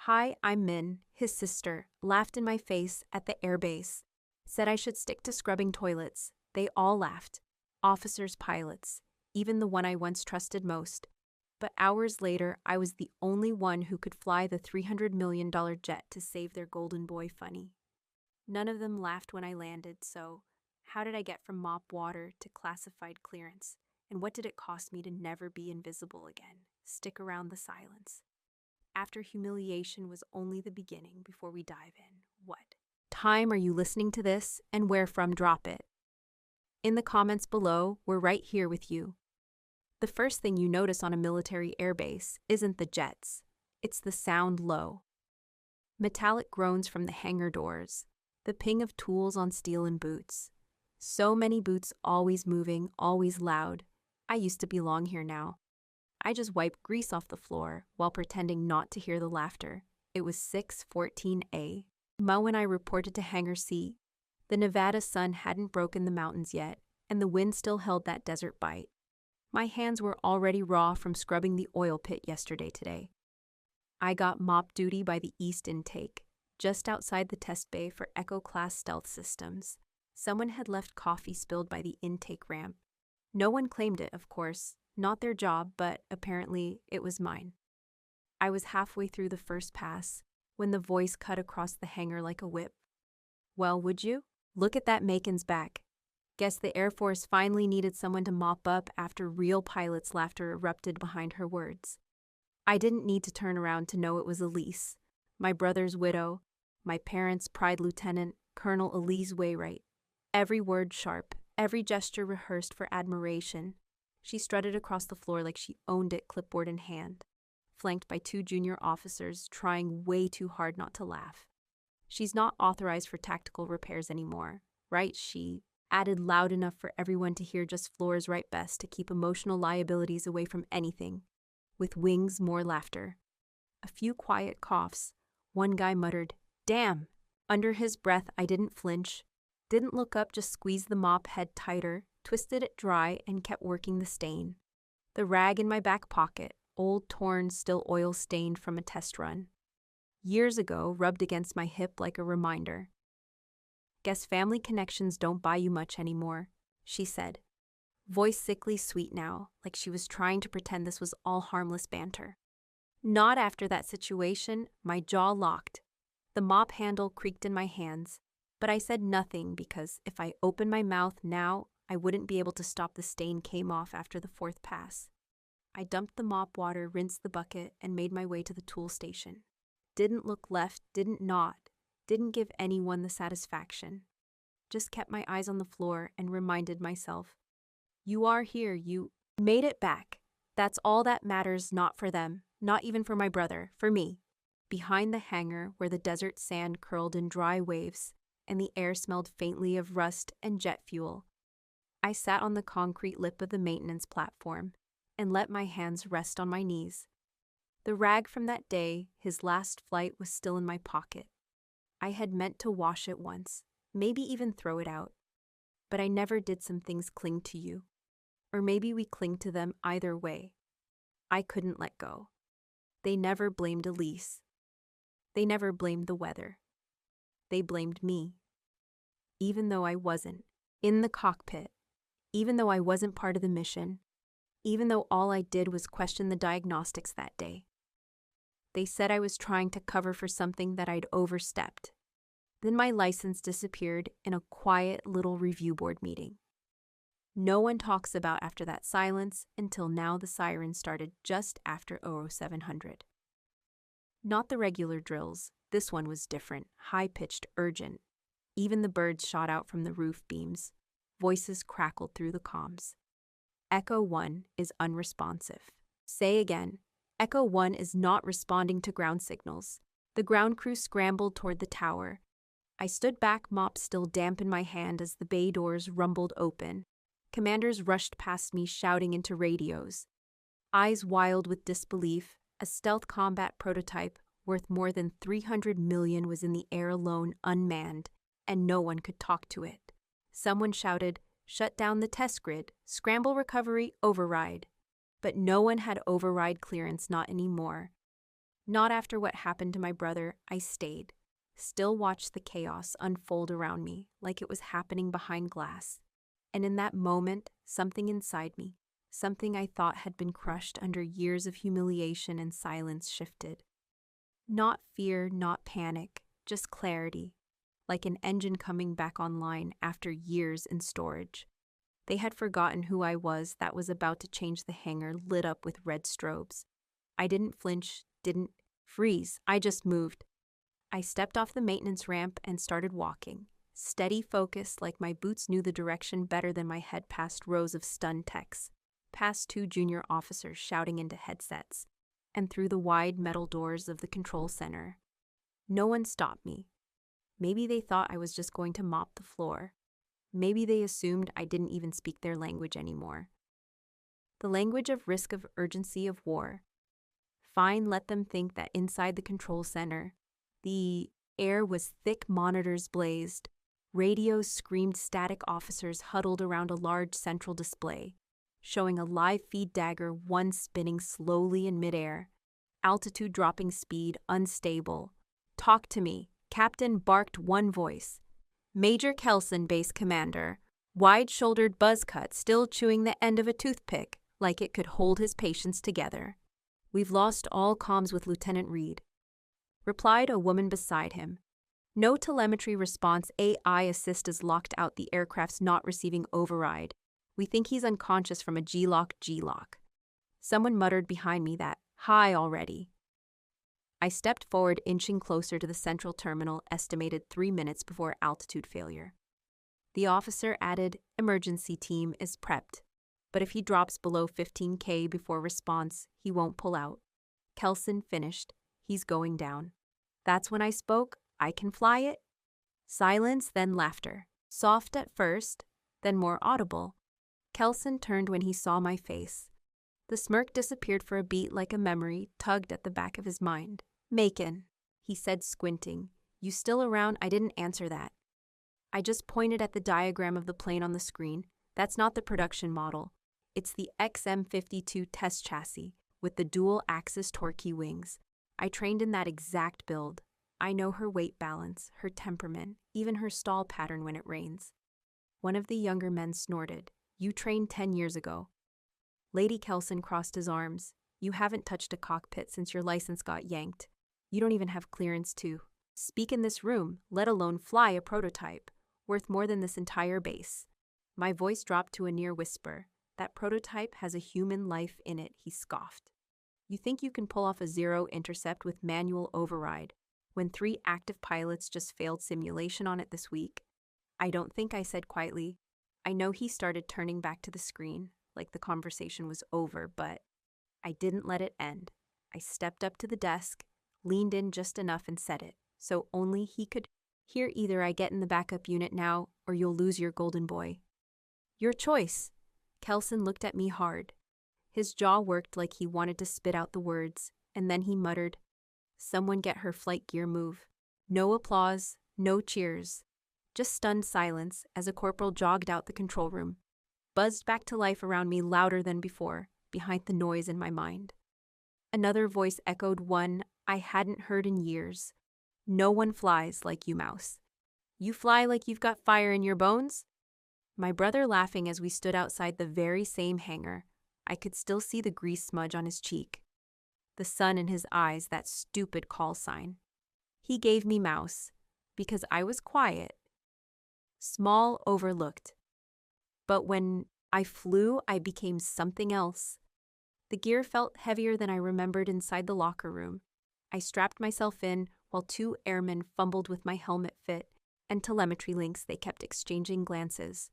Hi, I'm Min, his sister, laughed in my face at the Airbase. Said I should stick to scrubbing toilets. They all laughed. Officers, pilots, even the one I once trusted most. But hours later, I was the only one who could fly the $300 million jet to save their golden boy funny. None of them laughed when I landed, so how did I get from mop water to classified clearance? And what did it cost me to never be invisible again? Stick around the silence. After humiliation was only the beginning before we dive in. What time are you listening to this, and where from? Drop it. In the comments below, we're right here with you. The first thing you notice on a military airbase isn't the jets. It's the sound low. Metallic groans from the hangar doors. The ping of tools on steel and boots. So many boots always moving, always loud. I used to belong here now. I just wiped grease off the floor while pretending not to hear the laughter. It was 6:14 when I reported to Hangar C. The Nevada sun hadn't broken the mountains yet, and the wind still held that desert bite. My hands were already raw from scrubbing the oil pit today. I got mop duty by the east intake, just outside the test bay for Echo-class stealth systems. Someone had left coffee spilled by the intake ramp. No one claimed it, of course. Not their job, but apparently it was mine. I was halfway through the first pass when the voice cut across the hangar like a whip. Well, would you? Look at that Macon's back. Guess the Air Force finally needed someone to mop up after real pilot's laughter erupted behind her words. I didn't need to turn around to know it was Elise, my brother's widow, my parents' pride lieutenant, Colonel Elise Wainwright. Every word sharp, every gesture rehearsed for admiration. She strutted across the floor like she owned it, clipboard in hand, flanked by two junior officers trying way too hard not to laugh. She's not authorized for tactical repairs anymore, right? She added loud enough for everyone to hear. Just floors right best to keep emotional liabilities away from anything. With wings, more laughter. A few quiet coughs. One guy muttered, "Damn!" Under his breath. I didn't flinch. Didn't look up, just squeezed the mop head tighter, twisted it dry, and kept working the stain. The rag in my back pocket, old, torn, still oil-stained from a test run. Years ago, rubbed against my hip like a reminder. Guess family connections don't buy you much anymore, she said. Voice sickly sweet now, like she was trying to pretend this was all harmless banter. Not after that situation. My jaw locked. The mop handle creaked in my hands, but I said nothing because if I opened my mouth now, I wouldn't be able to stop. The stain came off after the fourth pass. I dumped the mop water, rinsed the bucket, and made my way to the tool station. Didn't look left, didn't nod, didn't give anyone the satisfaction. Just kept my eyes on the floor and reminded myself, you are here, you made it back. That's all that matters, not for them, not even for my brother, for me. Behind the hangar where the desert sand curled in dry waves and the air smelled faintly of rust and jet fuel, I sat on the concrete lip of the maintenance platform and let my hands rest on my knees. The rag from that day, his last flight, was still in my pocket. I had meant to wash it once, maybe even throw it out. But I never did. Some things cling to you. Or maybe we cling to them either way. I couldn't let go. They never blamed Elise. They never blamed the weather. They blamed me. Even though I wasn't in the cockpit, even though I wasn't part of the mission, even though all I did was question the diagnostics that day. They said I was trying to cover for something that I'd overstepped. Then my license disappeared in a quiet little review board meeting. No one talks about after that silence until now. The siren started just after 0700. Not the regular drills. This one was different, high-pitched, urgent. Even the birds shot out from the roof beams. Voices crackled through the comms. Echo 1 is unresponsive. Say again. Echo 1 is not responding to ground signals. The ground crew scrambled toward the tower. I stood back, mop still damp in my hand, as the bay doors rumbled open. Commanders rushed past me, shouting into radios. Eyes wild with disbelief, a stealth combat prototype worth more than $300 million was in the air alone, unmanned, and no one could talk to it. Someone shouted, "Shut down the test grid, scramble recovery, override." But no one had override clearance, not anymore. Not after what happened to my brother. I stayed. Still watched the chaos unfold around me like it was happening behind glass. And in that moment, something inside me, something I thought had been crushed under years of humiliation and silence, shifted. Not fear, not panic, just clarity, like an engine coming back online after years in storage. They had forgotten who I was that was about to change the hangar lit up with red strobes. I didn't flinch, didn't freeze, I just moved. I stepped off the maintenance ramp and started walking, steady, focused, like my boots knew the direction better than my head, past rows of stunned techs, past 2 junior officers shouting into headsets, and through the wide metal doors of the control center. No one stopped me. Maybe they thought I was just going to mop the floor. Maybe they assumed I didn't even speak their language anymore. The language of risk, of urgency, of war. Fine, let them think that inside the control center, the air was thick, monitors blazed, radios screamed, static, officers huddled around a large central display, showing a live feed dagger, one spinning slowly in midair, altitude dropping, speed unstable. "Talk to me," Captain barked one voice. Major Kelson, base commander, wide-shouldered buzz cut, still chewing the end of a toothpick like it could hold his patience together. "We've lost all comms with Lieutenant Reed," replied a woman beside him. "No telemetry response. AI assist is locked out. The aircraft's not receiving override. We think he's unconscious from a G-lock. Someone muttered behind me that, "Hi already." I stepped forward, inching closer to the central terminal, estimated 3 minutes before altitude failure. The officer added, "Emergency team is prepped, but if he drops below 15K before response, he won't pull out." Kelson finished. "He's going down." That's when I spoke. "I can fly it." Silence, then laughter. Soft at first, then more audible. Kelson turned when he saw my face. The smirk disappeared for a beat, like a memory tugged at the back of his mind. "Macon," he said, squinting. "You still around?" I didn't answer that. I just pointed at the diagram of the plane on the screen. That's not the production model. It's the XM52 test chassis with the dual-axis torquey wings. I trained in that exact build. I know her weight balance, her temperament, even her stall pattern when it rains. One of the younger men snorted. "You trained 10 years ago." Lady Kelson crossed his arms. "You haven't touched a cockpit since your license got yanked. You don't even have clearance to speak in this room, let alone fly a prototype, worth more than this entire base." My voice dropped to a near whisper. "That prototype has a human life in it," he scoffed. "You think you can pull off a 0 intercept with manual override when 3 active pilots just failed simulation on it this week?" "I don't think," I said quietly. I know he started turning back to the screen, like the conversation was over, but I didn't let it end. I stepped up to the desk, leaned in just enough, and said it, so only he could hear. "Either I get in the backup unit now, or you'll lose your golden boy." "Your choice." Kelson looked at me hard. His jaw worked like he wanted to spit out the words, and then he muttered, "Someone get her flight gear move." No applause, no cheers. Just stunned silence as a corporal jogged out the control room, buzzed back to life around me louder than before, behind the noise in my mind. Another voice echoed, one I hadn't heard in years. "No one flies like you, Mouse. You fly like you've got fire in your bones?" My brother laughing as we stood outside the very same hangar. I could still see the grease smudge on his cheek. The sun in his eyes, that stupid call sign. He gave me Mouse, because I was quiet. Small, overlooked. But when I flew, I became something else. The gear felt heavier than I remembered inside the locker room. I strapped myself in while 2 airmen fumbled with my helmet fit and telemetry links. They kept exchanging glances,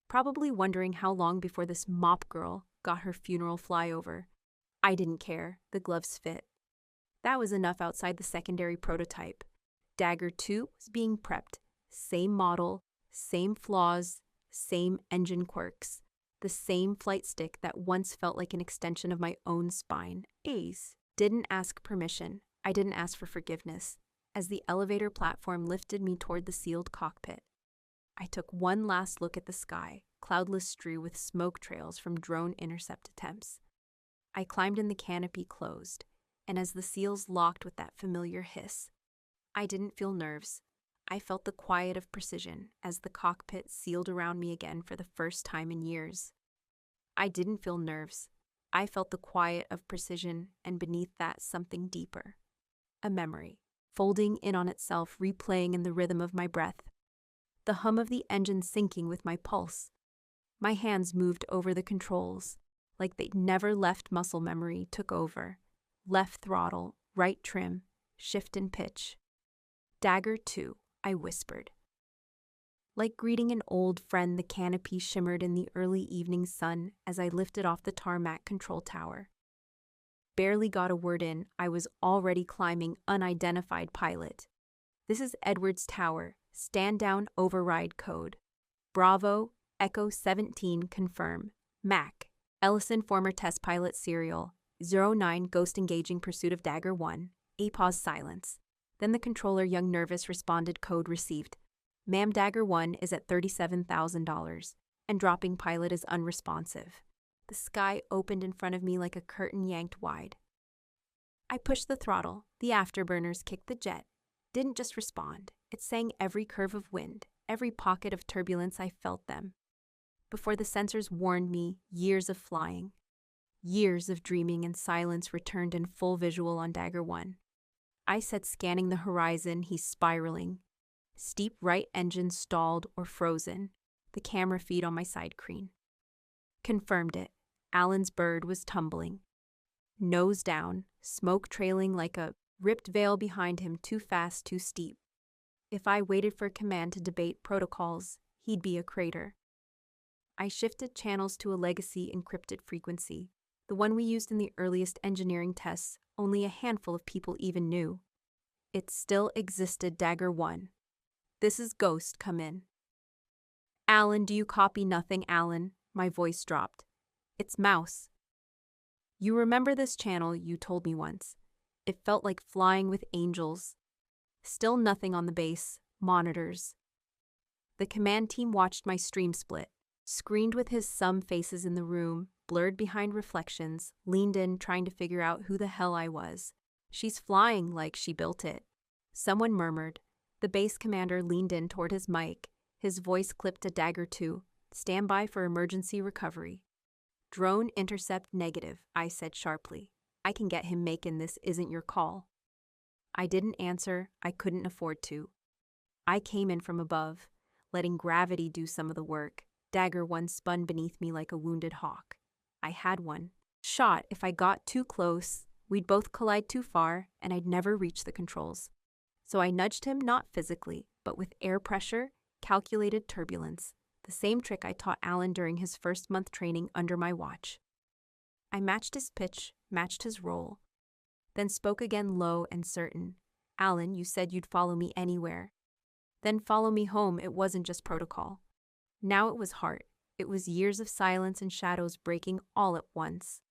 probably wondering how long before this mop girl got her funeral flyover. I didn't care. The gloves fit. That was enough outside the secondary prototype. Dagger 2 was being prepped. Same model, same flaws, same engine quirks. The same flight stick that once felt like an extension of my own spine. Ace. Didn't ask permission. I didn't ask for forgiveness. As the elevator platform lifted me toward the sealed cockpit, I took one last look at the sky, cloudless, strewn with smoke trails from drone intercept attempts. I climbed in, the canopy closed. and as the seals locked with that familiar hiss, I didn't feel nerves. I felt the quiet of precision as the cockpit sealed around me again for the first time in years. I didn't feel nerves. I felt the quiet of precision, and beneath that, something deeper. A memory, folding in on itself, replaying in the rhythm of my breath. The hum of the engine syncing with my pulse. My hands moved over the controls, like they'd never left. Muscle memory took over. Left throttle, right trim, shift in pitch. Dagger 2, I whispered. Like greeting an old friend, the canopy shimmered in the early evening sun as I lifted off the tarmac control tower. Barely got a word in, I was already climbing unidentified pilot. This is Edwards Tower, stand down override code. Bravo, Echo 17 confirm. Mac, Ellison former test pilot serial, 09 ghost engaging pursuit of Dagger 1, a pause silence. Then the controller, young nervous, responded code received. Ma'am, Dagger 1 is at $37,000, and dropping pilot is unresponsive. The sky opened in front of me like a curtain yanked wide. I pushed the throttle, the afterburners kicked the jet. Didn't just respond, it sang every curve of wind, every pocket of turbulence. I felt them. Before the sensors warned me, years of flying. Years of dreaming and silence returned in full visual on Dagger 1. I said, scanning the horizon, he's spiraling. Steep right engine stalled or frozen, the camera feed on my side crane. Confirmed it. Alan's bird was tumbling. Nose down, smoke trailing like a ripped veil behind him, too fast, too steep. If I waited for command to debate protocols, he'd be a crater. I shifted channels to a legacy encrypted frequency, the one we used in the earliest engineering tests. Only a handful of people even knew. It still existed. Dagger 1. This is Ghost, come in. Alan, do you copy? Nothing, Alan. My voice dropped. It's Mouse. You remember this channel? You told me once. It felt like flying with angels. Still nothing on the base. Monitors. The command team watched my stream split. Screened with his some faces in the room, blurred behind reflections, leaned in trying to figure out who the hell I was. She's flying like she built it. Someone murmured. The base commander leaned in toward his mic, his voice clipped to Dagger 2. Stand by for emergency recovery. Drone intercept negative, I said sharply. I can get him making this isn't your call. I didn't answer, I couldn't afford to. I came in from above, letting gravity do some of the work. Dagger 1 spun beneath me like a wounded hawk. I had one. Shot, if I got too close, we'd both collide too far, and I'd never reach the controls. So I nudged him, not physically, but with air pressure, calculated turbulence, the same trick I taught Alan during his first month training under my watch. I matched his pitch, matched his roll, then spoke again low and certain. Alan, you said you'd follow me anywhere. Then follow me home. It wasn't just protocol. Now it was heart. It was years of silence and shadows breaking all at once.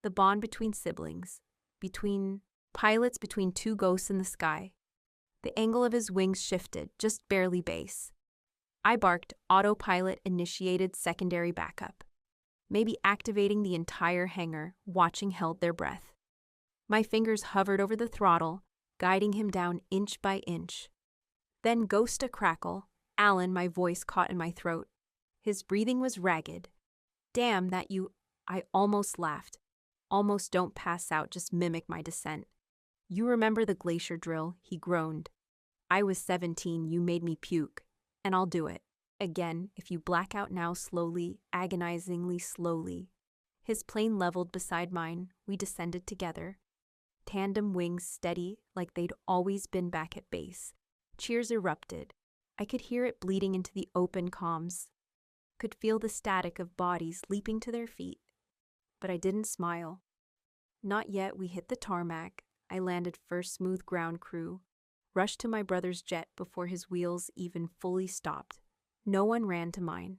The bond between siblings, between pilots, between two ghosts in the sky. The angle of his wings shifted, just barely base. I barked, autopilot initiated secondary backup. Maybe activating the entire hangar, watching held their breath. My fingers hovered over the throttle, guiding him down inch by inch. Then ghost a crackle. Alan, my voice caught in my throat. His breathing was ragged. Damn that you... I almost laughed. Almost don't pass out, just mimic my descent. You remember the glacier drill, he groaned. I was 17, you made me puke. And I'll do it. Again, if you black out now slowly, agonizingly slowly. His plane leveled beside mine, we descended together. Tandem wings steady like they'd always been back at base. Cheers erupted. I could hear it bleeding into the open comms. Could feel the static of bodies leaping to their feet. But I didn't smile. Not yet. We hit the tarmac. I landed first smooth ground crew. Rushed to my brother's jet before his wheels even fully stopped. No one ran to mine.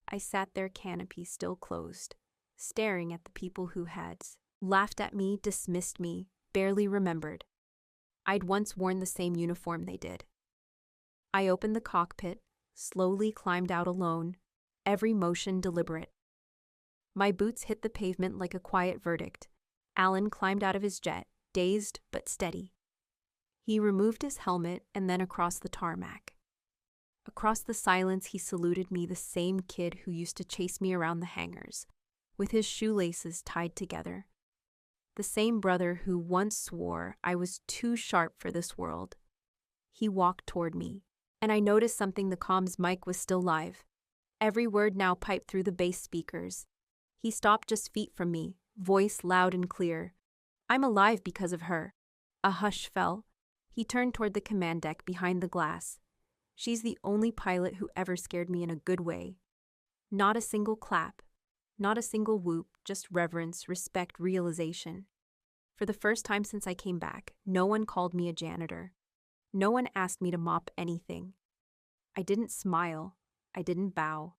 I sat there, canopy still closed, staring at the people who had laughed at me, dismissed me, barely remembered. I'd once worn the same uniform they did. I opened the cockpit, slowly climbed out alone, every motion deliberate. My boots hit the pavement like a quiet verdict. Alan climbed out of his jet, dazed but steady. He removed his helmet and then across the tarmac. Across the silence, he saluted me, the same kid who used to chase me around the hangars, with his shoelaces tied together. The same brother who once swore I was too sharp for this world. He walked toward me, and I noticed something. The comms mic was still live. Every word now piped through the bass speakers. He stopped just feet from me, voice loud and clear. "I'm alive because of her." A hush fell. He turned toward the command deck behind the glass. "She's the only pilot who ever scared me in a good way." Not a single clap, not a single whoop, just reverence, respect, realization. For the first time since I came back, no one called me a janitor. No one asked me to mop anything. I didn't smile. I didn't bow.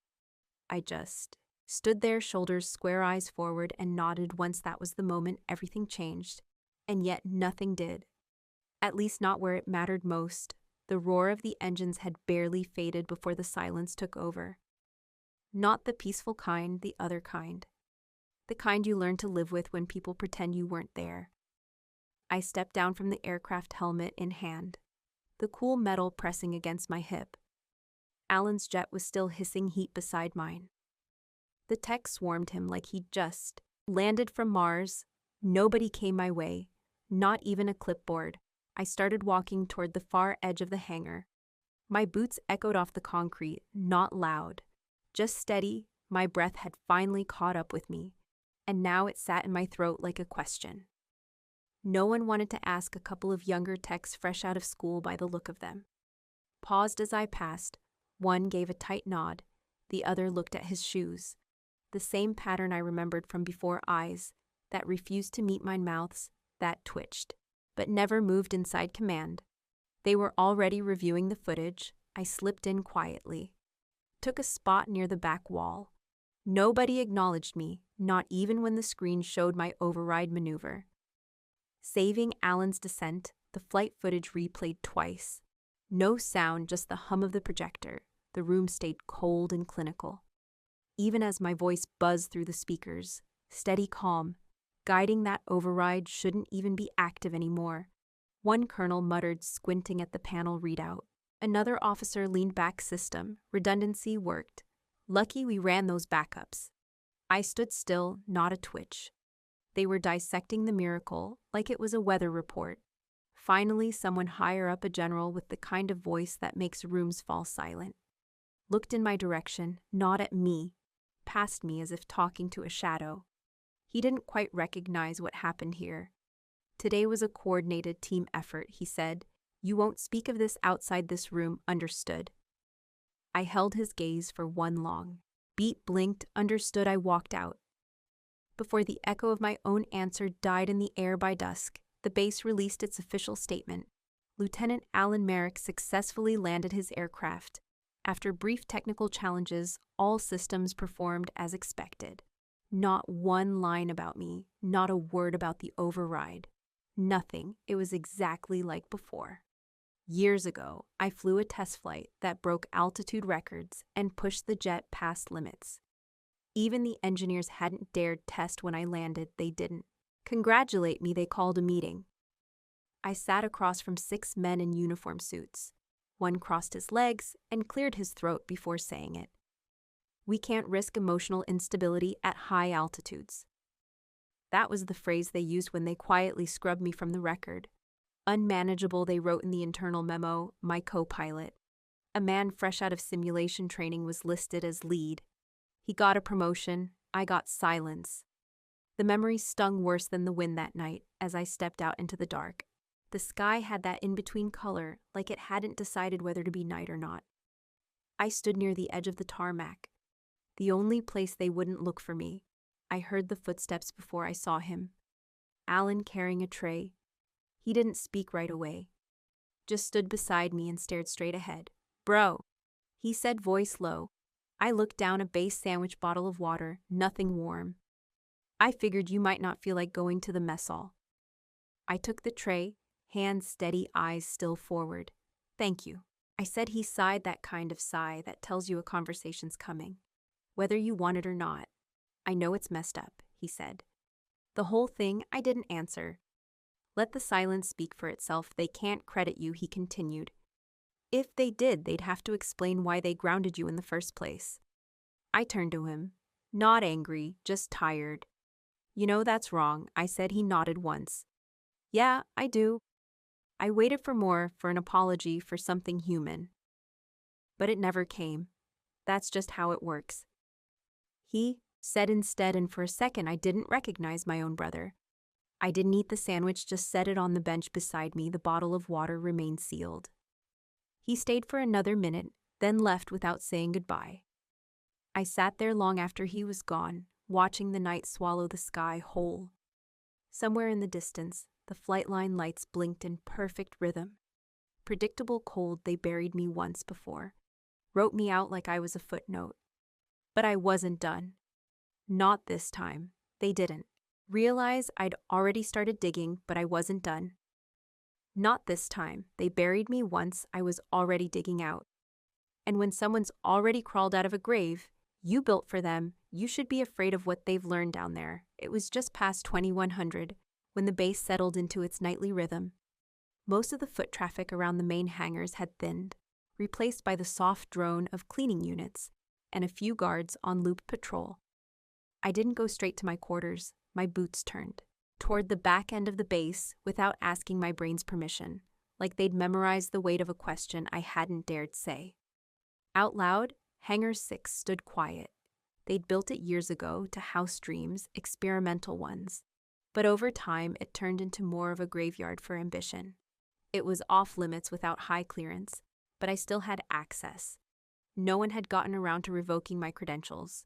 I just stood there, shoulders square, eyes forward, and nodded. Once that was the moment everything changed. And yet nothing did. At least not where it mattered most. The roar of the engines had barely faded before the silence took over. Not the peaceful kind, the other kind. The kind you learn to live with when people pretend you weren't there. I stepped down from the aircraft, helmet in hand, the cool metal pressing against my hip. Alan's jet was still hissing heat beside mine. The tech swarmed him like he'd just landed from Mars. Nobody came my way, not even a clipboard. I started walking toward the far edge of the hangar. My boots echoed off the concrete, not loud, just steady. My breath had finally caught up with me, and now it sat in my throat like a question. No one wanted to ask. A couple of younger techs fresh out of school by the look of them. Paused as I passed. One gave a tight nod, the other looked at his shoes. The same pattern I remembered from before, eyes that refused to meet my mouths, that twitched, but never moved inside command. They were already reviewing the footage. I slipped in quietly. Took a spot near the back wall. Nobody acknowledged me, not even when the screen showed my override maneuver. Saving Alan's descent, the flight footage replayed twice. No sound, just the hum of the projector. The room stayed cold and clinical. Even as my voice buzzed through the speakers, steady calm, guiding that override shouldn't even be active anymore. One colonel muttered, squinting at the panel readout. Another officer leaned back. System redundancy worked. Lucky we ran those backups. I stood still, not a twitch. They were dissecting the miracle like it was a weather report. Finally, someone higher up, a general with the kind of voice that makes rooms fall silent, looked in my direction, not at me, past me as if talking to a shadow. He didn't quite recognize what happened here. Today was a coordinated team effort, he said. You won't speak of this outside this room, understood? I held his gaze for one long beat, blinked, understood. I walked out. Before the echo of my own answer died in the air by dusk, the base released its official statement. Lieutenant Alan Merrick successfully landed his aircraft. After brief technical challenges, all systems performed as expected. Not one line about me, not a word about the override. Nothing. It was exactly like before. Years ago, I flew a test flight that broke altitude records and pushed the jet past limits. Even the engineers hadn't dared test when I landed. They didn't congratulate me. They called a meeting. I sat across from 6 men in uniform suits. One crossed his legs and cleared his throat before saying it. We can't risk emotional instability at high altitudes. That was the phrase they used when they quietly scrubbed me from the record. Unmanageable, they wrote in the internal memo. My co-pilot, a man fresh out of simulation training, was listed as lead. He got a promotion. I got silence. The memory stung worse than the wind that night as I stepped out into the dark. The sky had that in-between color, like it hadn't decided whether to be night or not. I stood near the edge of the tarmac, the only place they wouldn't look for me. I heard the footsteps before I saw him. Alan carrying a tray. He didn't speak right away, just stood beside me and stared straight ahead. Bro, he said, voice low. I looked down, a base sandwich, bottle of water, nothing warm. I figured you might not feel like going to the mess hall. I took the tray, hands steady, eyes still forward. Thank you. I said. He sighed, that kind of sigh that tells you a conversation's coming, whether you want it or not. I know it's messed up, he said. The whole thing. I didn't answer. Let the silence speak for itself. They can't credit you, he continued. If they did, they'd have to explain why they grounded you in the first place. I turned to him, not angry, just tired. You know that's wrong, I said. He nodded once. Yeah, I do. I waited for more, for an apology, for something human. But it never came. That's just how it works. He said instead, and for a second I didn't recognize my own brother. I didn't eat the sandwich, just set it on the bench beside me. The bottle of water remained sealed. He stayed for another minute, then left without saying goodbye. I sat there long after he was gone, watching the night swallow the sky whole. Somewhere in the distance, the flight line lights blinked in perfect rhythm. Predictable cold, they buried me once before, wrote me out like I was a footnote. But I wasn't done. Not this time. They didn't. Realize I'd already started digging, but I wasn't done. Not this time. They buried me once I was already digging out. And when someone's already crawled out of a grave, you built for them, you should be afraid of what they've learned down there. It was just past 2100 when the base settled into its nightly rhythm. Most of the foot traffic around the main hangars had thinned, replaced by the soft drone of cleaning units and a few guards on loop patrol. I didn't go straight to my quarters. My boots turned toward the back end of the base without asking my brain's permission, like they'd memorized the weight of a question I hadn't dared say. Out loud, Hangar 6 stood quiet. They'd built it years ago to house dreams, experimental ones. But over time, it turned into more of a graveyard for ambition. It was off limits without high clearance, but I still had access. No one had gotten around to revoking my credentials.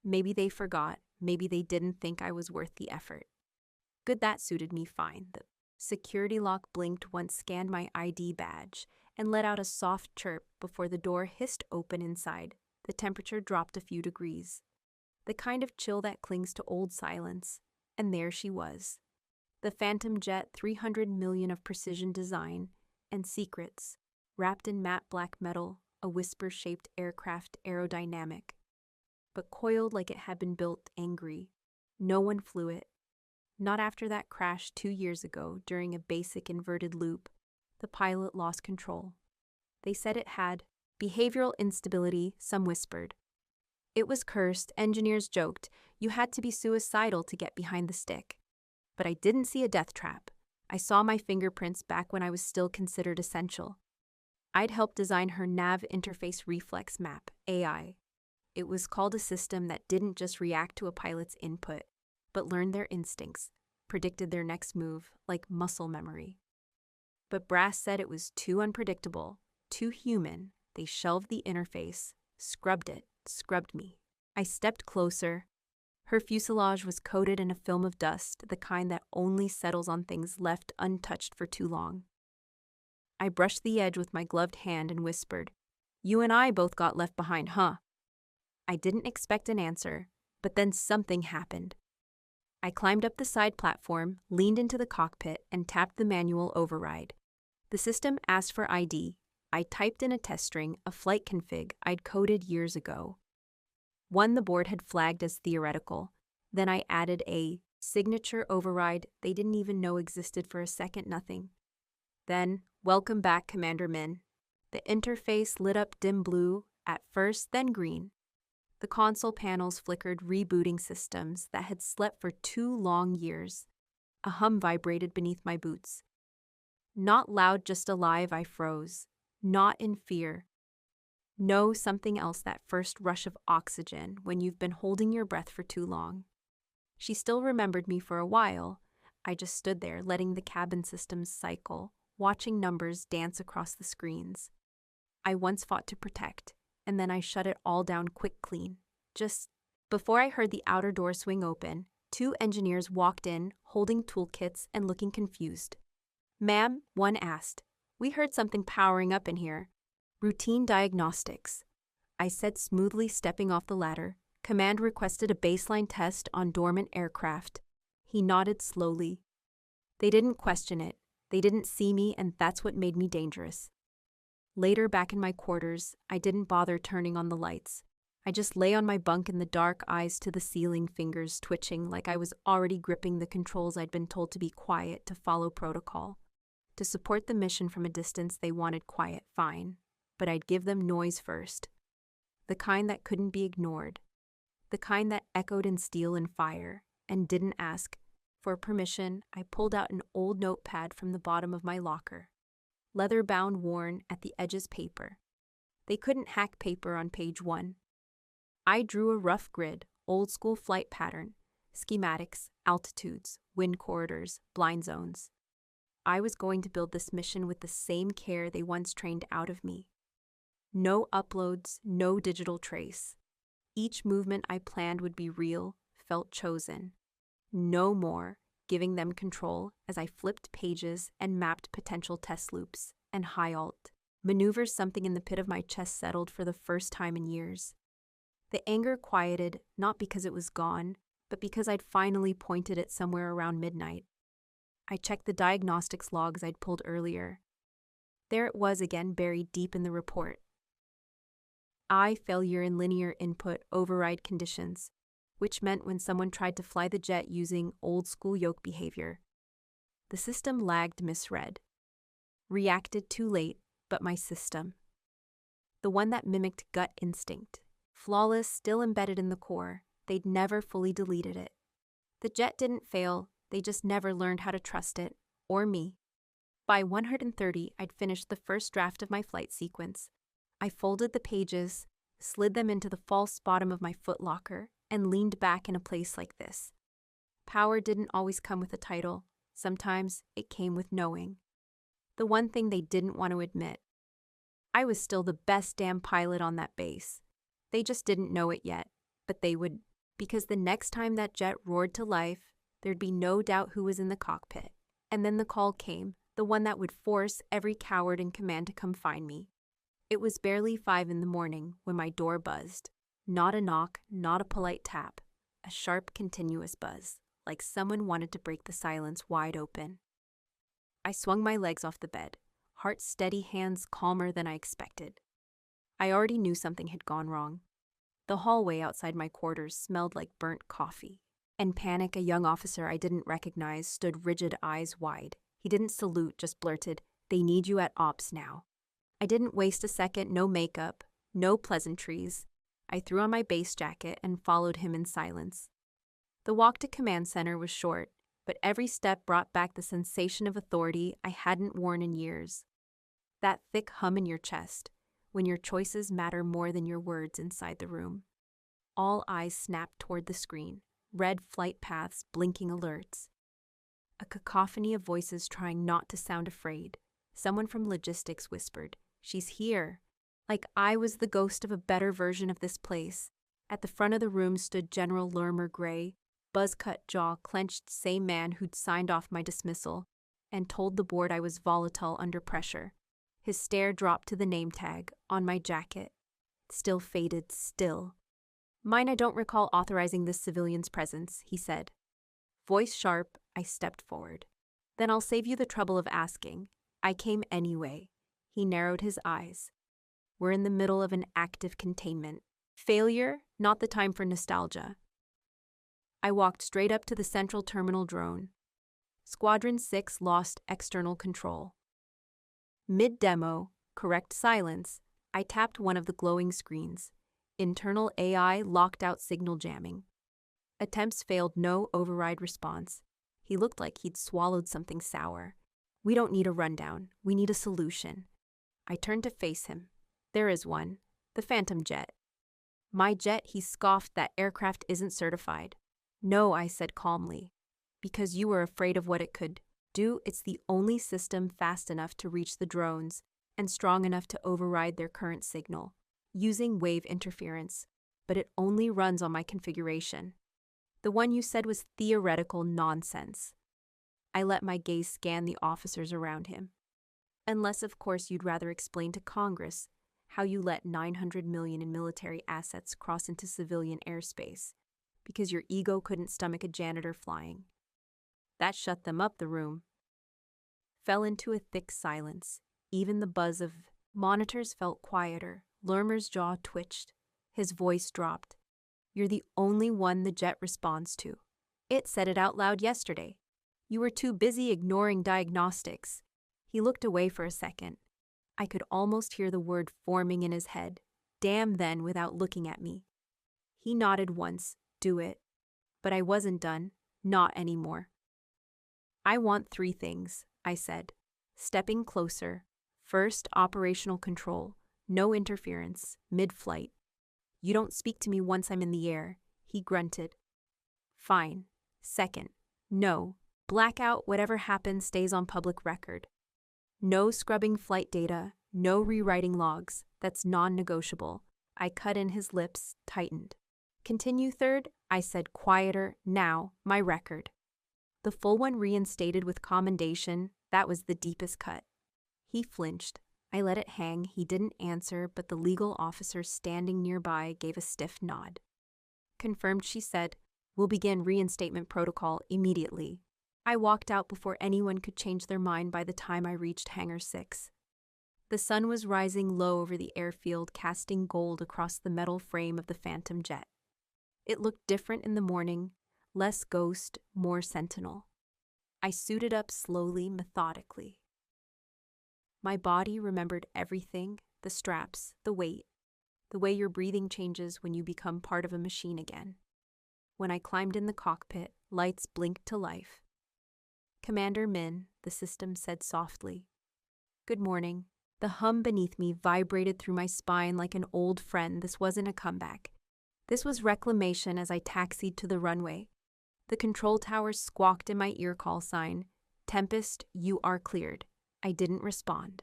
Maybe they forgot, maybe they didn't think I was worth the effort. Good, that suited me fine. The security lock blinked once, scanned my ID badge, and let out a soft chirp before the door hissed open inside. The temperature dropped a few degrees. The kind of chill that clings to old silence. And there she was. The Phantom Jet, 300 million of precision design and secrets, wrapped in matte black metal, a whisper-shaped aircraft, aerodynamic, but coiled like it had been built angry. No one flew it. Not after that crash 2 years ago during a basic inverted loop. The pilot lost control. They said it had behavioral instability, some whispered. It was cursed, engineers joked. You had to be suicidal to get behind the stick. But I didn't see a death trap. I saw my fingerprints back when I was still considered essential. I'd helped design her nav interface reflex map, AI. It was called a system that didn't just react to a pilot's input, but learned their instincts, predicted their next move, like muscle memory. But Brass said it was too unpredictable, too human. They shelved the interface, scrubbed me. I stepped closer. Her fuselage was coated in a film of dust, the kind that only settles on things left untouched for too long. I brushed the edge with my gloved hand and whispered, "You and I both got left behind, huh?" I didn't expect an answer, but then something happened. I climbed up the side platform, leaned into the cockpit, and tapped the manual override. The system asked for ID. I typed in a test string, a flight config I'd coded years ago. One the board had flagged as theoretical. Then I added a signature override they didn't even know existed for a second. Nothing. Then, "Welcome back, Commander Min." The interface lit up dim blue, at first, then green. The console panels flickered, rebooting systems that had slept for 2 long years. A hum vibrated beneath my boots. Not loud, just alive. I froze. Not in fear. No, something else, that first rush of oxygen when you've been holding your breath for too long. She still remembered me for a while. I just stood there, letting the cabin systems cycle, watching numbers dance across the screens. I once fought to protect, and then I shut it all down quick, clean. Just before I heard the outer door swing open, 2 engineers walked in, holding toolkits and looking confused. "Ma'am," one asked, "we heard something powering up in here." "Routine diagnostics," I said smoothly, stepping off the ladder. "Command requested a baseline test on dormant aircraft." He nodded slowly. They didn't question it. They didn't see me, and that's what made me dangerous. Later, back in my quarters, I didn't bother turning on the lights. I just lay on my bunk in the dark, eyes to the ceiling, fingers twitching like I was already gripping the controls I'd been told to be quiet, to follow protocol. To support the mission from a distance, they wanted quiet, fine, but I'd give them noise first. The kind that couldn't be ignored. The kind that echoed in steel and fire, and didn't ask. For permission, I pulled out an old notepad from the bottom of my locker. Leather-bound, worn, at the edges paper. They couldn't hack paper on page 1. I drew a rough grid, old-school flight pattern, schematics, altitudes, wind corridors, blind zones. I was going to build this mission with the same care they once trained out of me. No uploads, no digital trace. Each movement I planned would be real, felt chosen. No more, giving them control as I flipped pages and mapped potential test loops and high alt. Maneuvers. Something in the pit of my chest settled for the first time in years. The anger quieted, not because it was gone, but because I'd finally pointed it somewhere around midnight. I checked the diagnostics logs I'd pulled earlier. There it was again, buried deep in the report. Failure in linear input override conditions, which meant when someone tried to fly the jet using old-school yoke behavior. The system lagged, misread. Reacted too late, but my system. The one that mimicked gut instinct. Flawless, still embedded in the core, they'd never fully deleted it. The jet didn't fail, they just never learned how to trust it, or me. By 130, I'd finished the first draft of my flight sequence. I folded the pages, slid them into the false bottom of my footlocker, and leaned back in a place like this. Power didn't always come with a title. Sometimes it came with knowing. The one thing they didn't want to admit. I was still the best damn pilot on that base. They just didn't know it yet, but they would, because the next time that jet roared to life, there'd be no doubt who was in the cockpit. And then the call came, the one that would force every coward in command to come find me. It was barely 5 a.m. when my door buzzed. Not a knock, not a polite tap. A sharp, continuous buzz, like someone wanted to break the silence wide open. I swung my legs off the bed, heart steady, hands calmer than I expected. I already knew something had gone wrong. The hallway outside my quarters smelled like burnt coffee. In panic, a young officer I didn't recognize stood rigid, eyes wide. He didn't salute, just blurted, "They need you at ops now." I didn't waste a second, no makeup, no pleasantries. I threw on my base jacket and followed him in silence. The walk to command center was short, but every step brought back the sensation of authority I hadn't worn in years. That thick hum in your chest, when your choices matter more than your words inside the room. All eyes snapped toward the screen, red flight paths, blinking alerts. A cacophony of voices trying not to sound afraid. Someone from logistics whispered, "She's here." Like I was the ghost of a better version of this place. At the front of the room stood General Lermer Gray, buzz-cut jaw clenched, same man who'd signed off my dismissal and told the board I was volatile under pressure. His stare dropped to the name tag on my jacket. Still faded, still. "Mine, I don't recall authorizing this civilian's presence," he said. Voice sharp, I stepped forward. "Then I'll save you the trouble of asking. I came anyway." He narrowed his eyes. "We're in the middle of an active containment. Failure, not the time for nostalgia." I walked straight up to the central terminal drone. Squadron 6 lost external control. Mid-demo, correct silence, I tapped one of the glowing screens. Internal AI locked out signal jamming. Attempts failed, no override response. He looked like he'd swallowed something sour. "We don't need a rundown. We need a solution." I turned to face him. "There is one. The Phantom jet." "My jet," he scoffed. "That aircraft isn't certified." "No," I said calmly. "Because you were afraid of what it could do. It's the only system fast enough to reach the drones and strong enough to override their current signal, using wave interference, but it only runs on my configuration. The one you said was theoretical nonsense." I let my gaze scan the officers around him. "Unless, of course, you'd rather explain to Congress how you let $900 million in military assets cross into civilian airspace, because your ego couldn't stomach a janitor flying." That shut them up. The room fell into a thick silence. Even the buzz of monitors felt quieter. Lermer's jaw twitched. His voice dropped. You're the only one the jet responds to. It said it out loud yesterday. You were too busy ignoring diagnostics. He looked away for a second. I could almost hear the word forming in his head. Damn then, without looking at me. He nodded once. Do it. But I wasn't done. Not anymore. I want 3 things, I said, stepping closer. First, operational control. No interference. Mid-flight. You don't speak to me once I'm in the air. He grunted. Fine. Second, no. Blackout, whatever happens stays on public record. No scrubbing flight data, no rewriting logs. That's non-negotiable. I cut in his lips, tightened. Continue third, I said quieter, now, my record. The full one reinstated with commendation, that was the deepest cut. He flinched. I let it hang, he didn't answer, but the legal officer standing nearby gave a stiff nod. Confirmed, she said. We'll begin reinstatement protocol immediately. I walked out before anyone could change their mind by the time I reached Hangar 6. The sun was rising low over the airfield, casting gold across the metal frame of the Phantom jet. It looked different in the morning, less ghost, more sentinel. I suited up slowly, methodically. My body remembered everything, the straps, the weight, the way your breathing changes when you become part of a machine again. When I climbed in the cockpit, lights blinked to life. Commander Min, the system said softly. Good morning. The hum beneath me vibrated through my spine like an old friend. This wasn't a comeback. This was reclamation as I taxied to the runway. The control towers squawked in my ear call sign. Tempest, you are cleared. I didn't respond.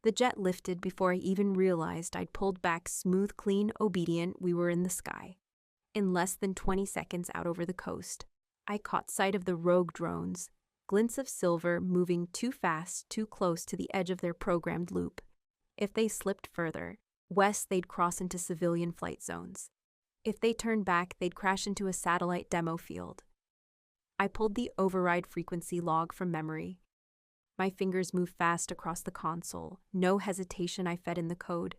The jet lifted before I even realized I'd pulled back smooth, clean, obedient. We were in the sky. In less than 20 seconds out over the coast, I caught sight of the rogue drones, glints of silver moving too fast, too close to the edge of their programmed loop. If they slipped further, west they'd cross into civilian flight zones. If they turned back, they'd crash into a satellite demo field. I pulled the override frequency log from memory. My fingers moved fast across the console. No hesitation, I fed in the code.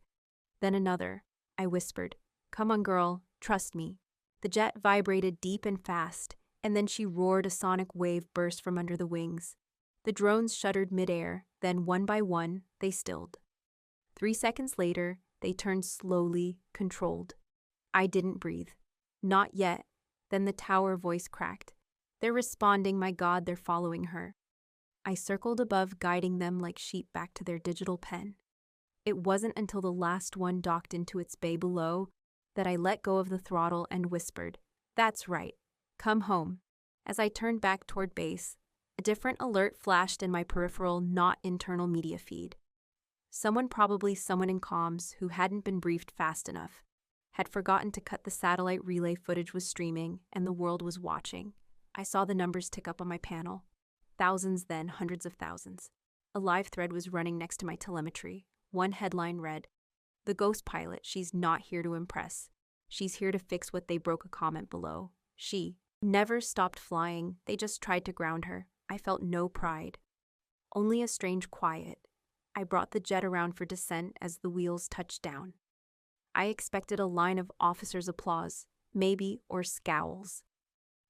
Then another. I whispered, Come on, girl, trust me. The jet vibrated deep and fast, and then she roared. A sonic wave burst from under the wings. The drones shuddered midair, then one by one, they stilled. 3 seconds later, they turned slowly, controlled. I didn't breathe. Not yet. Then the tower voice cracked. They're responding, my God, they're following her. I circled above, guiding them like sheep back to their digital pen. It wasn't until the last one docked into its bay below that I let go of the throttle and whispered, That's right. Come home. As I turned back toward base, a different alert flashed in my peripheral, not internal media feed. Probably someone in comms who hadn't been briefed fast enough, had forgotten to cut the satellite relay footage was streaming, and the world was watching. I saw the numbers tick up on my panel. Thousands, then hundreds of thousands. A live thread was running next to my telemetry. One headline read, The ghost pilot, she's not here to impress. She's here to fix what they broke. A comment below. She never stopped flying. They just tried to ground her. I felt no pride. Only a strange quiet. I brought the jet around for descent as the wheels touched down. I expected a line of officers' applause, maybe, or scowls.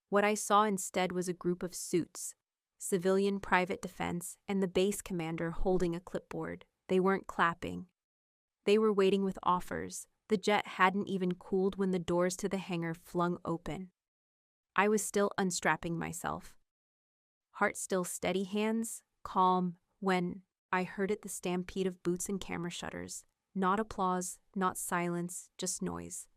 What I saw instead was a group of suits. Civilian private defense, and the base commander holding a clipboard. They weren't clapping. They were waiting with offers. The jet hadn't even cooled when the doors to the hangar flung open. I was still unstrapping myself. Heart still steady, hands calm, when I heard it, the stampede of boots and camera shutters. Not applause, not silence, just noise.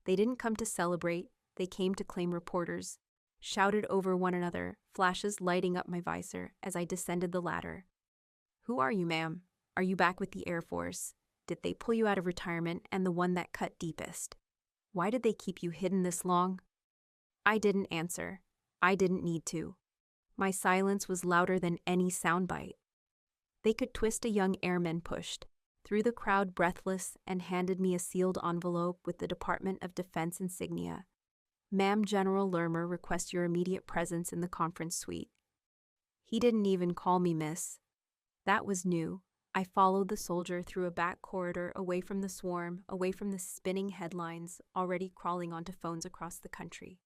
They didn't come to celebrate, they came to claim reporters. Shouted over one another, flashes lighting up my visor as I descended the ladder. Who are you, ma'am? Are you back with the Air Force? Did they pull you out of retirement and the one that cut deepest? Why did they keep you hidden this long? I didn't answer. I didn't need to. My silence was louder than any soundbite. They could twist. A young airman pushed through the crowd, breathless, and handed me a sealed envelope with the Department of Defense insignia. Ma'am, General Lermer requests your immediate presence in the conference suite. He didn't even call me miss. That was new. I followed the soldier through a back corridor, away from the swarm, away from the spinning headlines already crawling onto phones across the country.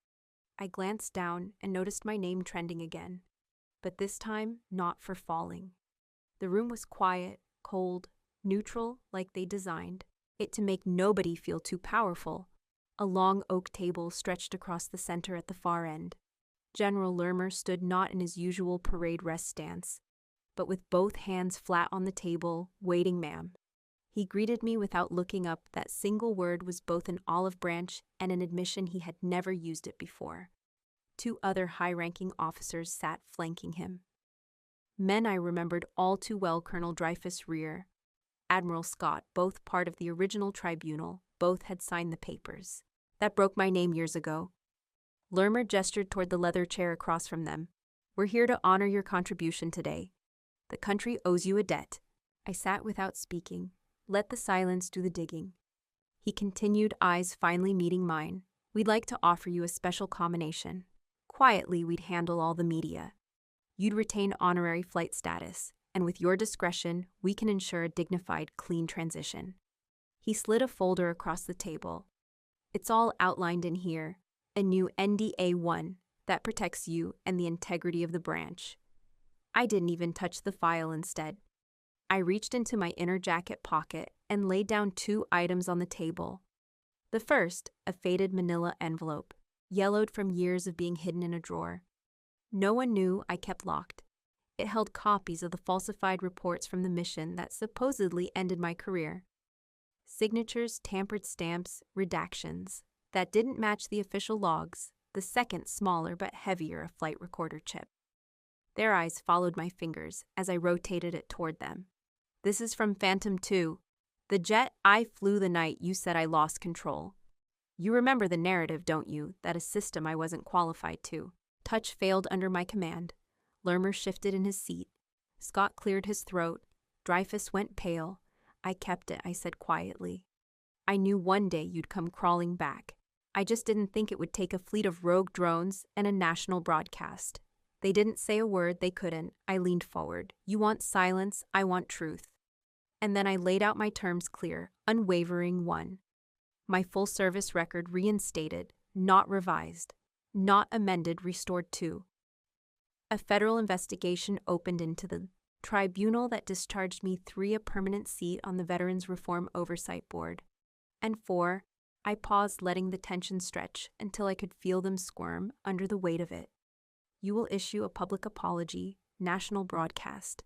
I glanced down and noticed my name trending again, but this time not for falling. The room was quiet, cold, neutral, like they designed it to make nobody feel too powerful. A long oak table stretched across the center at the far end. General Lermer stood not in his usual parade rest stance, but with both hands flat on the table, waiting, ma'am. He greeted me without looking up. That single word was both an olive branch and an admission he had never used it before. 2 other high-ranking officers sat flanking him. Men I remembered all too well: Colonel Dreyfus Rear, Admiral Scott, both part of the original tribunal, both had signed the papers. That broke my name years ago. Lermer gestured toward the leather chair across from them. We're here to honor your contribution today. The country owes you a debt. I sat without speaking. Let the silence do the digging. He continued, eyes finally meeting mine. We'd like to offer you a special combination. Quietly, we'd handle all the media. You'd retain honorary flight status, and with your discretion, we can ensure a dignified, clean transition. He slid a folder across the table. It's all outlined in here. A new NDA-1 that protects you and the integrity of the branch. I didn't even touch the file. Instead, I reached into my inner jacket pocket and laid down 2 items on the table. The first, a faded manila envelope, yellowed from years of being hidden in a drawer. No one knew I kept locked. It held copies of the falsified reports from the mission that supposedly ended my career. Signatures, tampered stamps, redactions that didn't match the official logs. The second, smaller but heavier, a flight recorder chip. Their eyes followed my fingers as I rotated it toward them. This is from Phantom 2, the jet I flew the night you said I lost control. You remember the narrative, don't you, that a system I wasn't qualified to. Touch failed under my command. Lermer shifted in his seat. Scott cleared his throat. Dreyfus went pale. I kept it, I said quietly. I knew one day you'd come crawling back. I just didn't think it would take a fleet of rogue drones and a national broadcast. They didn't say a word, they couldn't. I leaned forward. You want silence, I want truth. And then I laid out my terms clear, unwavering. 1. My full service record reinstated, not revised, not amended, restored. 2. A federal investigation opened into the tribunal that discharged me. 3. A permanent seat on the Veterans Reform Oversight Board. And 4. I paused, letting the tension stretch until I could feel them squirm under the weight of it. You will issue a public apology, national broadcast.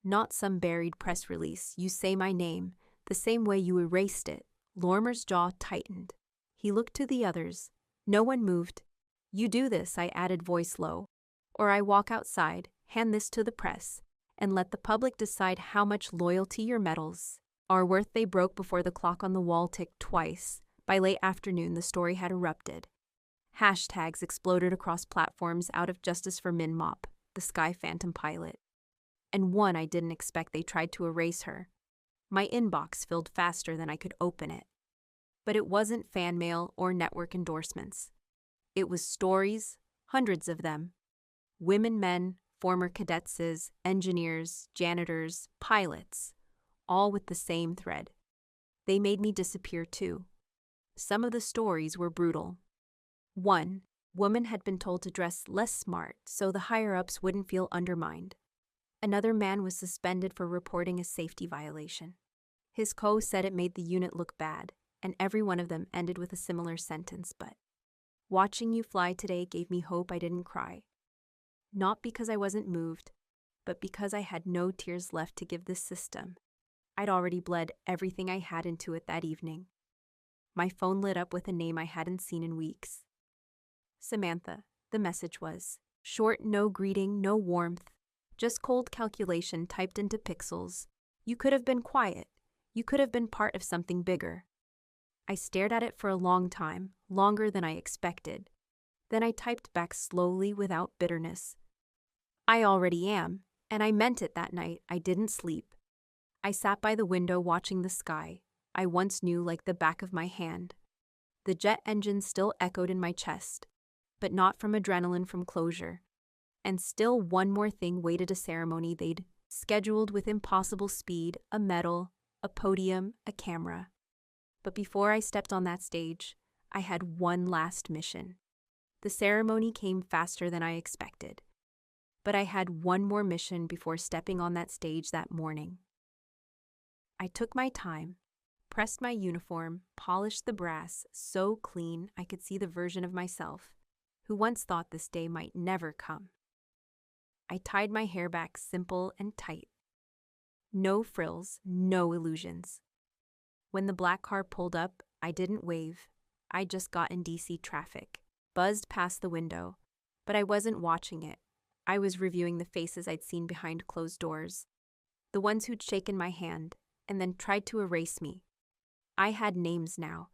Not some buried press release. You say my name, the same way you erased it. Lormer's jaw tightened. He looked to the others. No one moved. You do this, I added, voice low, or I walk outside, hand this to the press, and let the public decide how much loyalty your medals are worth. They broke before the clock on the wall ticked twice. By late afternoon, the story had erupted. Hashtags exploded across platforms out of justice for Min Mop, the Sky Phantom pilot. And one I didn't expect. They tried to erase her. My inbox filled faster than I could open it. But it wasn't fan mail or network endorsements. It was stories, hundreds of them. Women, men, former cadets, engineers, janitors, pilots, all with the same thread. They made me disappear too. Some of the stories were brutal. 1. Woman had been told to dress less smart so the higher-ups wouldn't feel undermined. Another man was suspended for reporting a safety violation. His co said it made the unit look bad, and every one of them ended with a similar sentence. But watching you fly today gave me hope. I didn't cry. Not because I wasn't moved, but because I had no tears left to give this system. I'd already bled everything I had into it that evening. My phone lit up with a name I hadn't seen in weeks. Samantha, the message was. Short, no greeting, no warmth. Just cold calculation typed into pixels. You could have been quiet. You could have been part of something bigger. I stared at it for a long time, longer than I expected. Then I typed back slowly without bitterness. I already am, and I meant it that night. I didn't sleep. I sat by the window watching the sky I once knew like the back of my hand. The jet engine still echoed in my chest, but not from adrenaline, from closure. And still one more thing waited, a ceremony they'd scheduled with impossible speed, a medal, a podium, a camera. But before I stepped on that stage, I had one last mission. The ceremony came faster than I expected. But I had one more mission before stepping on that stage that morning. I took my time, pressed my uniform, polished the brass so clean I could see the version of myself who once thought this day might never come. I tied my hair back simple and tight. No frills, no illusions. When the black car pulled up, I didn't wave. I just got in DC traffic, buzzed past the window, but I wasn't watching it. I was reviewing the faces I'd seen behind closed doors, the ones who'd shaken my hand and then tried to erase me. I had names now,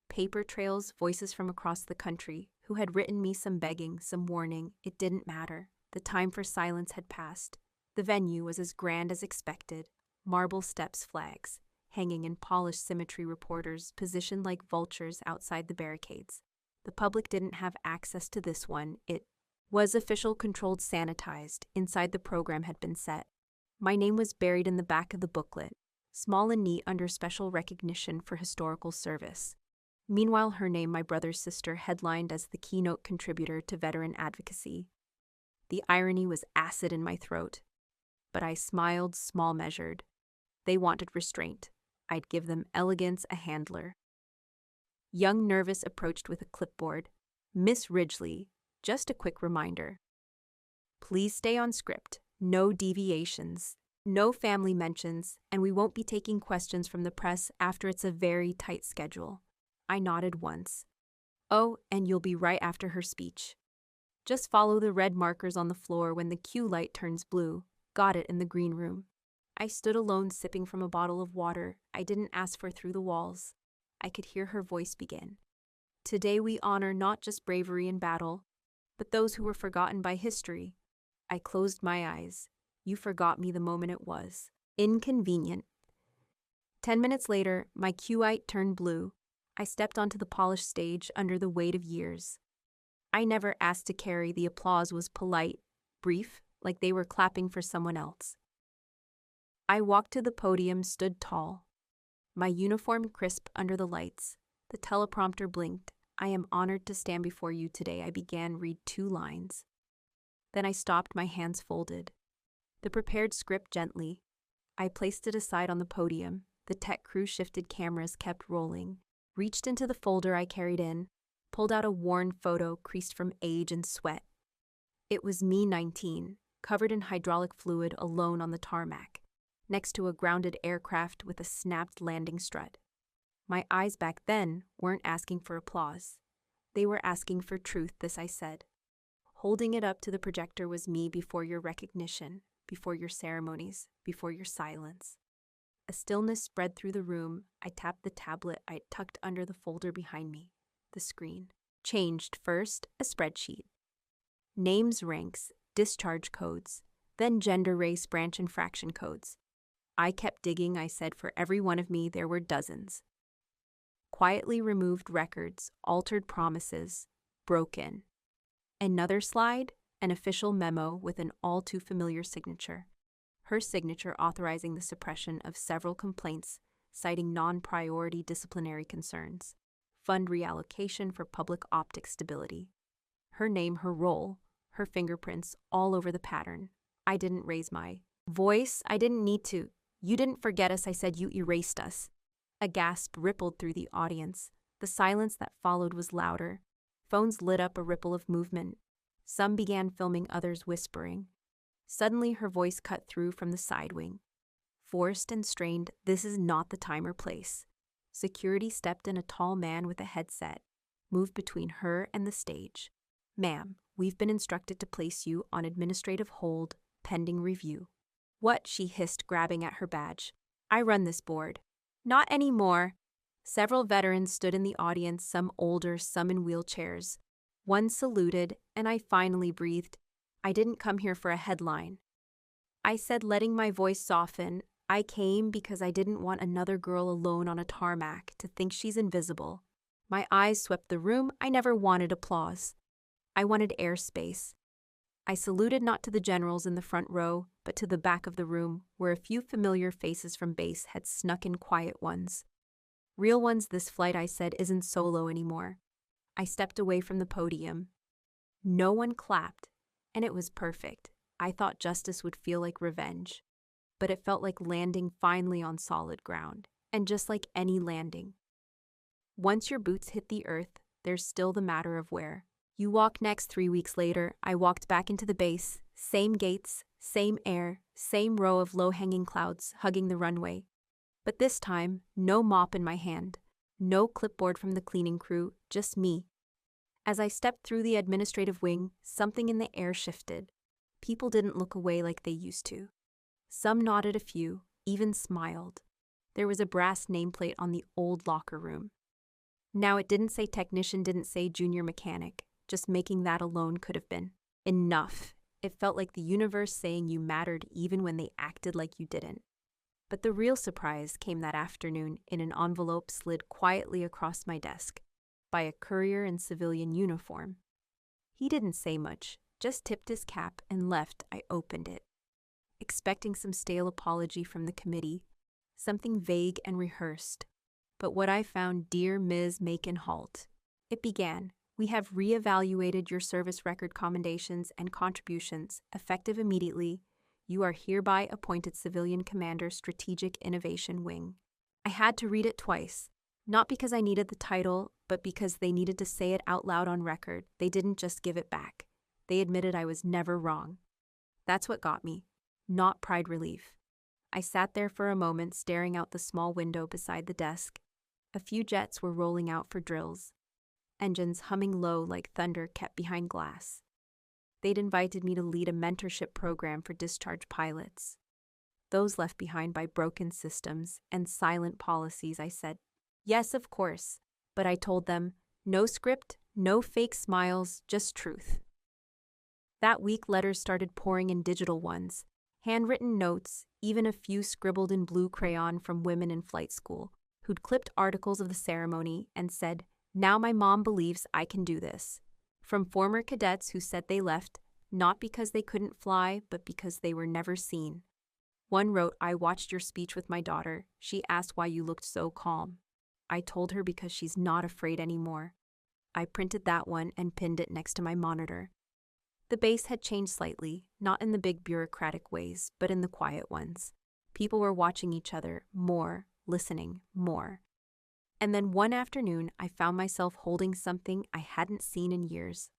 paper trails, voices from across the country who had written me some begging, some warning. It didn't matter. The time for silence had passed. The venue was as grand as expected, marble steps, flags hanging in polished symmetry, reporters positioned like vultures outside the barricades. The public didn't have access to this one. It was official, controlled, sanitized. Inside, the program had been set. My name was buried in the back of the booklet, small and neat under special recognition for historical service. Meanwhile, her name, my brother's sister, headlined as the keynote contributor to veteran advocacy. The irony was acid in my throat, but I smiled, small-measured. They wanted restraint. I'd give them elegance, a handler. Young Nervous approached with a clipboard. Miss Ridgely, just a quick reminder. Please stay on script. No deviations. No family mentions, and we won't be taking questions from the press after it's a very tight schedule. I nodded once. Oh, and you'll be right after her speech. Just follow the red markers on the floor when the cue light turns blue. Got it in the green room. I stood alone, sipping from a bottle of water I didn't ask for through the walls. I could hear her voice begin. Today we honor not just bravery in battle, but those who were forgotten by history. I closed my eyes. You forgot me the moment it was. Inconvenient. 10 minutes later, my cue light turned blue. I stepped onto the polished stage under the weight of years. I never asked to carry. The applause was polite, brief, like they were clapping for someone else. I walked to the podium, stood tall. My uniform crisp under the lights. The teleprompter blinked. I am honored to stand before you today. I began, read 2 lines. Then I stopped, my hands folded. The prepared script gently. I placed it aside on the podium. The tech crew shifted, cameras kept rolling. Reached into the folder I carried in, pulled out a worn photo creased from age and sweat. It was me, 19, covered in hydraulic fluid, alone on the tarmac, next to a grounded aircraft with a snapped landing strut. My eyes back then weren't asking for applause. They were asking for truth, this I said. Holding it up to the projector was me before your recognition, before your ceremonies, before your silence. A stillness spread through the room. I tapped the tablet I'd tucked under the folder behind me. The screen changed. First, a spreadsheet. Names, ranks, discharge codes, then gender, race, branch, and fraction codes. I kept digging. I said for every one of me there were dozens. Quietly removed records, altered promises, broken. Another slide, an official memo with an all-too-familiar signature. Her signature authorizing the suppression of several complaints, citing non-priority disciplinary concerns. Fund reallocation for public optic stability. Her name, her role, her fingerprints all over the pattern. I didn't raise my voice. I didn't need to. You didn't forget us. I said you erased us. A gasp rippled through the audience. The silence that followed was louder. Phones lit up, a ripple of movement. Some began filming, others whispering. Suddenly her voice cut through from the side wing. Forced and strained, this is not the time or place. Security stepped in, a tall man with a headset, moved between her and the stage. Ma'am, we've been instructed to place you on administrative hold, pending review. What? She hissed, grabbing at her badge. I run this board. Not anymore. Several veterans stood in the audience, some older, some in wheelchairs. One saluted, and I finally breathed. I didn't come here for a headline. I said, letting my voice soften, I came because I didn't want another girl alone on a tarmac to think she's invisible. My eyes swept the room. I never wanted applause. I wanted airspace. I saluted not to the generals in the front row, but to the back of the room, where a few familiar faces from base had snuck in quiet ones. Real ones this flight, I said, isn't solo anymore. I stepped away from the podium. No one clapped, and it was perfect. I thought justice would feel like revenge, but it felt like landing finally on solid ground, and just like any landing. Once your boots hit the earth, there's still the matter of where. You walk next. 3 weeks later, I walked back into the base, same gates, same air, same row of low-hanging clouds hugging the runway. But this time, no mop in my hand, no clipboard from the cleaning crew, just me. As I stepped through the administrative wing, something in the air shifted. People didn't look away like they used to. Some nodded, a few even smiled. There was a brass nameplate on the old locker room. Now it didn't say technician, didn't say junior mechanic. Just making that alone could have been enough. It felt like the universe saying you mattered even when they acted like you didn't. But the real surprise came that afternoon in an envelope slid quietly across my desk by a courier in civilian uniform. He didn't say much, just tipped his cap and left. I opened it, expecting some stale apology from the committee, something vague and rehearsed. But what I found: Dear Ms. Macon Halt. It began, "We have reevaluated your service record commendations and contributions, effective immediately. You are hereby appointed Civilian Commander, Strategic Innovation Wing." I had to read it twice, not because I needed the title, but because they needed to say it out loud on record. They didn't just give it back. They admitted I was never wrong. That's what got me, not pride relief. I sat there for a moment, staring out the small window beside the desk. A few jets were rolling out for drills. Engines humming low like thunder kept behind glass. They'd invited me to lead a mentorship program for discharge pilots. Those left behind by broken systems and silent policies. I said, yes, of course. But I told them, no script, no fake smiles, just truth. That week, letters started pouring in, digital ones, handwritten notes, even a few scribbled in blue crayon from women in flight school who'd clipped articles of the ceremony and said, "Now my mom believes I can do this." From former cadets who said they left, not because they couldn't fly, but because they were never seen. One wrote, "I watched your speech with my daughter. She asked why you looked so calm. I told her because she's not afraid anymore." I printed that one and pinned it next to my monitor. The base had changed slightly, not in the big bureaucratic ways, but in the quiet ones. People were watching each other more, listening more. And then one afternoon, I found myself holding something I hadn't seen in years.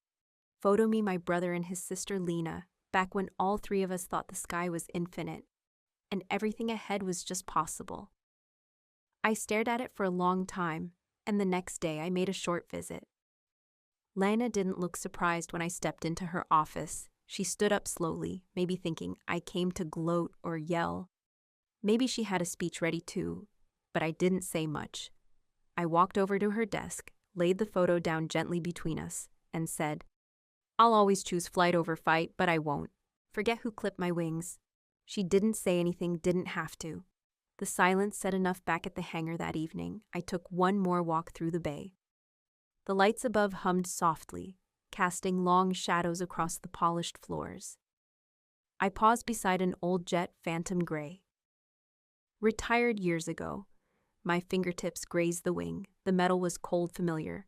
Photo me, my brother, and his sister Lena, back when all three of us thought the sky was infinite, and everything ahead was just possible. I stared at it for a long time, and the next day I made a short visit. Lena didn't look surprised when I stepped into her office. She stood up slowly, maybe thinking I came to gloat or yell. Maybe she had a speech ready too, but I didn't say much. I walked over to her desk, laid the photo down gently between us, and said, "I'll always choose flight over fight, but I won't. Forget who clipped my wings." She didn't say anything, didn't have to. The silence said enough. Back at the hangar that evening, I took one more walk through the bay. The lights above hummed softly, casting long shadows across the polished floors. I paused beside an old jet, Phantom Gray. Retired years ago. My fingertips grazed the wing. The metal was cold familiar.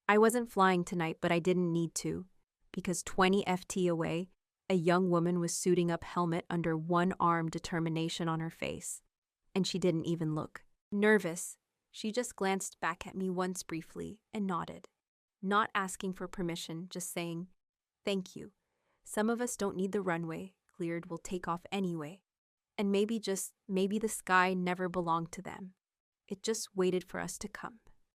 I wasn't flying tonight, but I didn't need to, because 20 FT away, a young woman was suiting up, helmet under one arm, determination on her face. And she didn't even look nervous. She just glanced back at me once briefly and nodded. Not asking for permission, just saying, "Thank you. Some of us don't need the runway cleared, we'll take off anyway." And maybe, just maybe, the sky never belonged to them. It just waited for us to come.